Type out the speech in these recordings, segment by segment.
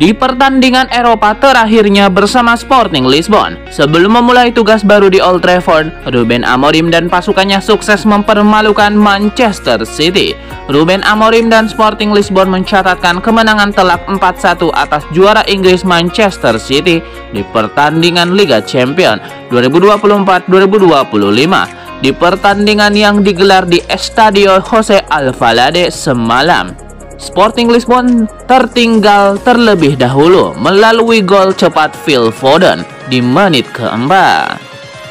di pertandingan Eropa terakhirnya bersama Sporting Lisbon. Sebelum memulai tugas baru di Old Trafford, Ruben Amorim dan pasukannya sukses mempermalukan Manchester City. Ruben Amorim dan Sporting Lisbon mencatatkan kemenangan telak 4-1 atas juara Inggris Manchester City di pertandingan Liga Champions 2024-2025 di pertandingan yang digelar di Estadio Jose Alvalade semalam. Sporting Lisbon tertinggal terlebih dahulu melalui gol cepat Phil Foden di menit keempat.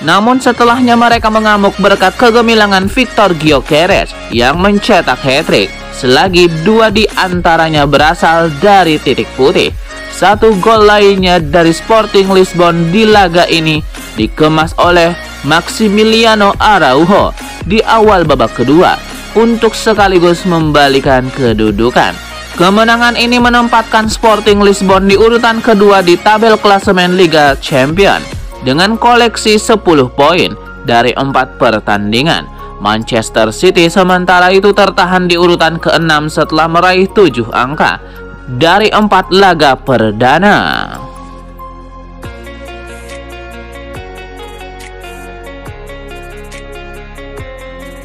Namun setelahnya mereka mengamuk berkat kegemilangan Victor Gyökeres yang mencetak hat-trick, selagi dua di antaranya berasal dari titik putih. Satu gol lainnya dari Sporting Lisbon di laga ini dikemas oleh Maximiliano Araujo di awal babak kedua untuk sekaligus membalikan kedudukan. Kemenangan ini menempatkan Sporting Lisbon di urutan kedua di tabel klasemen Liga Champions dengan koleksi 10 poin dari 4 pertandingan. Manchester City sementara itu tertahan di urutan ke-6 setelah meraih 7 angka dari 4 laga perdana.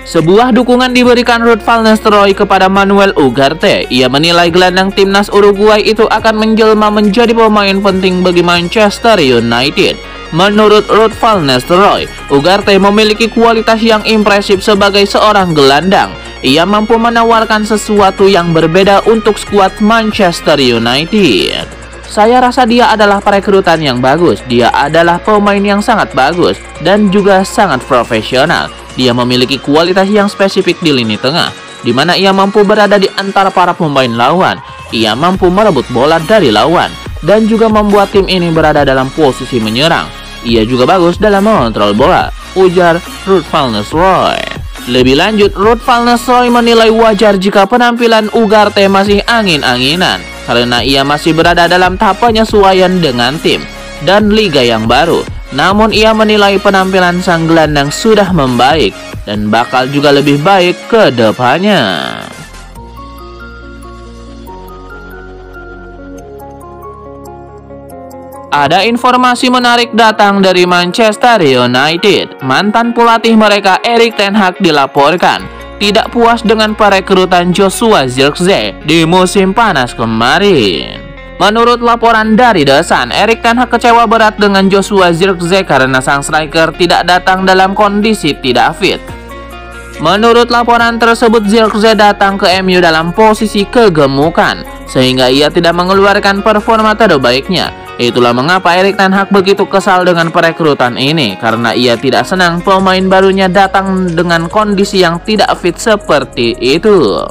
Sebuah dukungan diberikan Ruud van Nistelrooy kepada Manuel Ugarte. Ia menilai gelandang timnas Uruguay itu akan menjelma menjadi pemain penting bagi Manchester United. Menurut Ruud van Nistelrooy, Ugarte memiliki kualitas yang impresif sebagai seorang gelandang. Ia mampu menawarkan sesuatu yang berbeda untuk skuad Manchester United. Saya rasa dia adalah perekrutan yang bagus. Dia adalah pemain yang sangat bagus dan juga sangat profesional. Dia memiliki kualitas yang spesifik di lini tengah, di mana ia mampu berada di antara para pemain lawan. Ia mampu merebut bola dari lawan dan juga membuat tim ini berada dalam posisi menyerang. Ia juga bagus dalam mengontrol bola, ujar Ruud van Nistelrooy. Lebih lanjut, Ruud van Nistelrooy menilai wajar jika penampilan Ugarte masih angin-anginan, karena ia masih berada dalam tahap penyesuaian dengan tim dan liga yang baru. Namun ia menilai penampilan sang gelandang sudah membaik dan bakal juga lebih baik ke depannya. Ada informasi menarik datang dari Manchester United. Mantan pelatih mereka Erik ten Hag dilaporkan tidak puas dengan perekrutan Joshua Zirkzee di musim panas kemarin. Menurut laporan dari The Sun, Erik ten Hag kecewa berat dengan Joshua Zirkzee karena sang striker tidak datang dalam kondisi tidak fit. Menurut laporan tersebut, Zirkzee datang ke MU dalam posisi kegemukan, sehingga ia tidak mengeluarkan performa terbaiknya. Itulah mengapa Erik ten Hag begitu kesal dengan perekrutan ini, karena ia tidak senang pemain barunya datang dengan kondisi yang tidak fit seperti itu.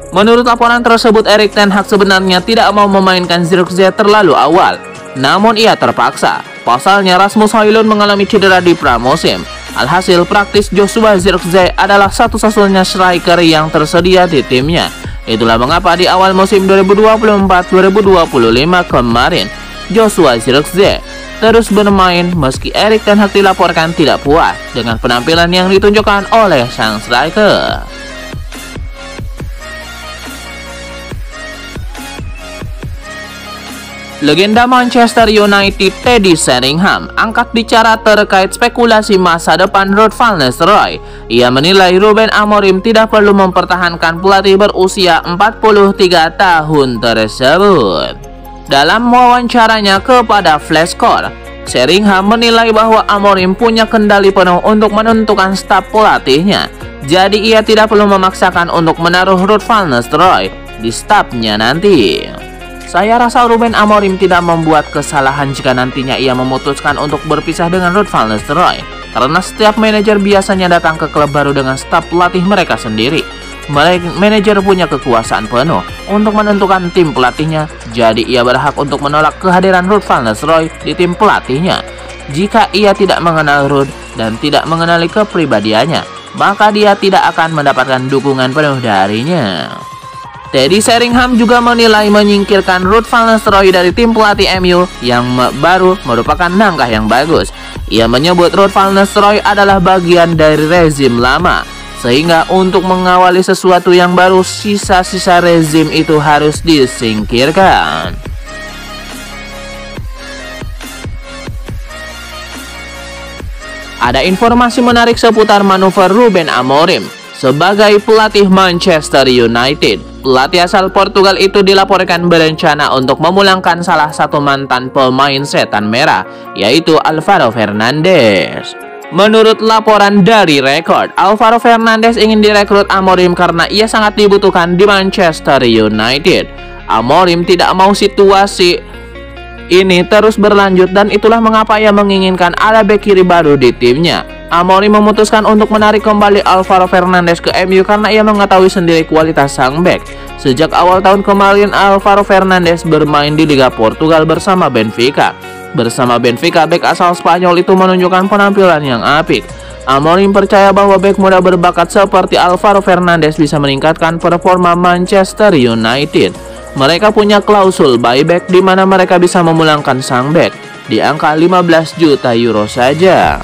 Menurut laporan tersebut, Erik ten Hag sebenarnya tidak mau memainkan Zirkzee terlalu awal, namun ia terpaksa. Pasalnya Rasmus Højlund mengalami cedera di pramusim. Alhasil praktis Joshua Zirkzee adalah satu-satunya striker yang tersedia di timnya. Itulah mengapa di awal musim 2024-2025 kemarin, Joshua Zirkzee terus bermain meski Erik ten Hag dilaporkan tidak puas dengan penampilan yang ditunjukkan oleh sang striker. Legenda Manchester United Teddy Sheringham angkat bicara terkait spekulasi masa depan Ruud van Nistelrooy. Ia menilai Ruben Amorim tidak perlu mempertahankan pelatih berusia 43 tahun tersebut. Dalam wawancaranya kepada Flashscore, Sheringham menilai bahwa Amorim punya kendali penuh untuk menentukan staf pelatihnya. Jadi ia tidak perlu memaksakan untuk menaruh Ruud van Nistelrooy di stafnya nanti. Saya rasa Ruben Amorim tidak membuat kesalahan jika nantinya ia memutuskan untuk berpisah dengan Ruud van Nistelrooy, karena setiap manajer biasanya datang ke klub baru dengan staf pelatih mereka sendiri. Manajer punya kekuasaan penuh untuk menentukan tim pelatihnya, jadi ia berhak untuk menolak kehadiran Ruud van Nistelrooy di tim pelatihnya. Jika ia tidak mengenal Ruud dan tidak mengenali kepribadiannya, maka dia tidak akan mendapatkan dukungan penuh darinya. Teddy Sheringham juga menilai menyingkirkan Ruud van Nistelrooy dari tim pelatih MU yang baru merupakan langkah yang bagus. Ia menyebut Ruud van Nistelrooy adalah bagian dari rezim lama, sehingga untuk mengawali sesuatu yang baru, sisa-sisa rezim itu harus disingkirkan. Ada informasi menarik seputar manuver Ruben Amorim sebagai pelatih Manchester United. Pelatih asal Portugal itu dilaporkan berencana untuk memulangkan salah satu mantan pemain setan merah, yaitu Alvaro Fernandes. Menurut laporan dari Record, Alvaro Fernandes ingin direkrut Amorim karena ia sangat dibutuhkan di Manchester United. Amorim tidak mau situasi ini terus berlanjut dan itulah mengapa ia menginginkan ada bek kiri baru di timnya. Amorim memutuskan untuk menarik kembali Alvaro Fernandes ke MU karena ia mengetahui sendiri kualitas sang bek. Sejak awal tahun kemarin, Alvaro Fernandes bermain di Liga Portugal bersama Benfica. Bersama Benfica, bek asal Spanyol itu menunjukkan penampilan yang apik. Amorim percaya bahwa bek muda berbakat seperti Alvaro Fernandes bisa meningkatkan performa Manchester United. Mereka punya klausul buyback di mana mereka bisa memulangkan sang bek di angka 15 juta euro saja.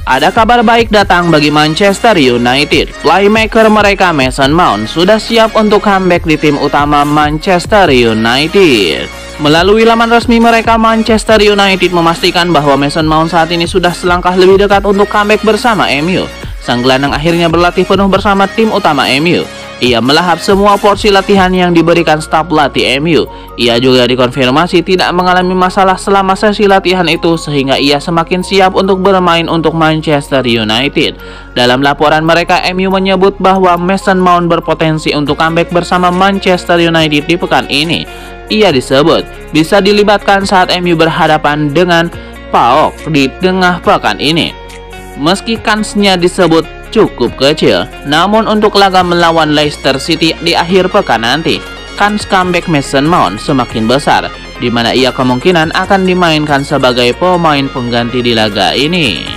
Ada kabar baik datang bagi Manchester United. Playmaker mereka Mason Mount sudah siap untuk comeback di tim utama Manchester United. Melalui laman resmi mereka, Manchester United memastikan bahwa Mason Mount saat ini sudah selangkah lebih dekat untuk comeback bersama MU. Sang gelandang akhirnya berlatih penuh bersama tim utama MU. Ia melahap semua porsi latihan yang diberikan staf pelatih MU. Ia juga dikonfirmasi tidak mengalami masalah selama sesi latihan itu sehingga ia semakin siap untuk bermain untuk Manchester United. Dalam laporan mereka, MU menyebut bahwa Mason Mount berpotensi untuk comeback bersama Manchester United di pekan ini. Ia disebut bisa dilibatkan saat MU berhadapan dengan PAOK di tengah pekan ini. Meski kansnya disebut cukup kecil, namun untuk laga melawan Leicester City di akhir pekan nanti, kans comeback Mason Mount semakin besar, di mana ia kemungkinan akan dimainkan sebagai pemain pengganti di laga ini.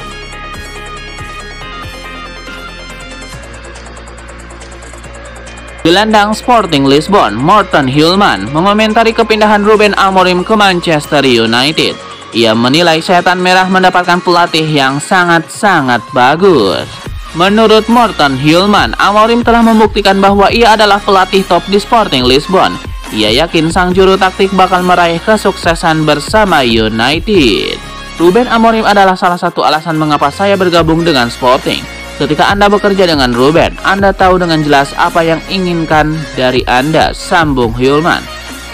Gelandang Sporting Lisbon, Morten Hjulmand, mengomentari kepindahan Ruben Amorim ke Manchester United. Ia menilai setan merah mendapatkan pelatih yang sangat-sangat bagus. Menurut Morten Hjulmand, Amorim telah membuktikan bahwa ia adalah pelatih top di Sporting Lisbon. Ia yakin sang juru taktik bakal meraih kesuksesan bersama United. Ruben Amorim adalah salah satu alasan mengapa saya bergabung dengan Sporting. Ketika Anda bekerja dengan Ruben, Anda tahu dengan jelas apa yang inginkan dari Anda, sambung Hjulmand.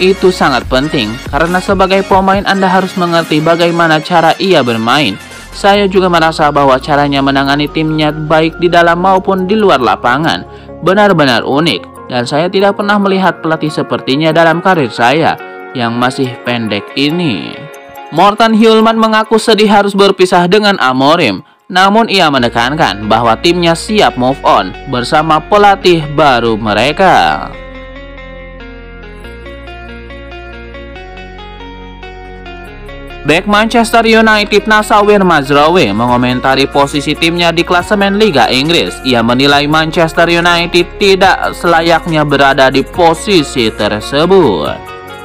Itu sangat penting, karena sebagai pemain Anda harus mengerti bagaimana cara ia bermain. Saya juga merasa bahwa caranya menangani timnya baik di dalam maupun di luar lapangan benar-benar unik, dan saya tidak pernah melihat pelatih sepertinya dalam karir saya yang masih pendek ini. Morten Hjulmand mengaku sedih harus berpisah dengan Amorim, namun ia menekankan bahwa timnya siap move on bersama pelatih baru mereka. Bek Manchester United Nassauer Mazraoui mengomentari posisi timnya di klasemen Liga Inggris. Ia menilai Manchester United tidak selayaknya berada di posisi tersebut.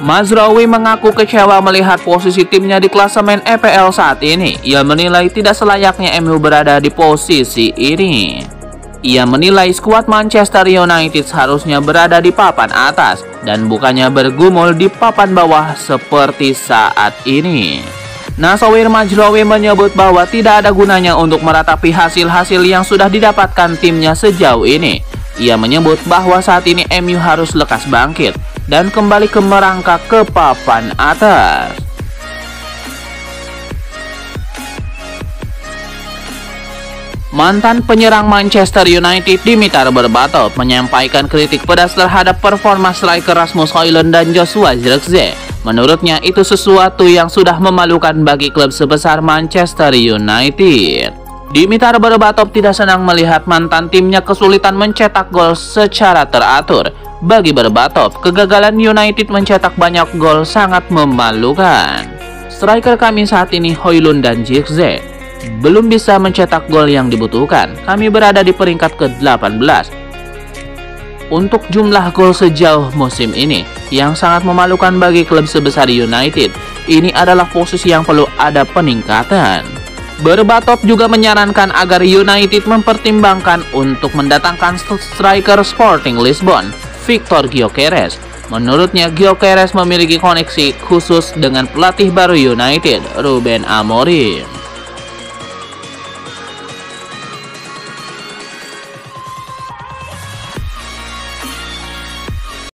Mazraoui mengaku kecewa melihat posisi timnya di klasemen EPL saat ini. Ia menilai tidak selayaknya MU berada di posisi ini. Ia menilai skuad Manchester United seharusnya berada di papan atas dan bukannya bergumul di papan bawah seperti saat ini. Nassauer Mazraoui menyebut bahwa tidak ada gunanya untuk meratapi hasil-hasil yang sudah didapatkan timnya sejauh ini. Ia menyebut bahwa saat ini MU harus lekas bangkit dan kembali ke merangkak ke papan atas. Mantan penyerang Manchester United Dimitar Berbatov menyampaikan kritik pedas terhadap performa striker Rasmus Højlund dan Joshua Zirkzee. Menurutnya itu sesuatu yang sudah memalukan bagi klub sebesar Manchester United. Dimitar Berbatov tidak senang melihat mantan timnya kesulitan mencetak gol secara teratur. Bagi Berbatov, kegagalan United mencetak banyak gol sangat memalukan. Striker kami saat ini Højlund dan Zirkzee belum bisa mencetak gol yang dibutuhkan. Kami berada di peringkat ke-18 untuk jumlah gol sejauh musim ini, yang sangat memalukan bagi klub sebesar United. Ini adalah posisi yang perlu ada peningkatan. Berbatov juga menyarankan agar United mempertimbangkan untuk mendatangkan striker Sporting Lisbon, Victor Gyökeres. Menurutnya, Gyökeres memiliki koneksi khusus dengan pelatih baru United, Ruben Amorim.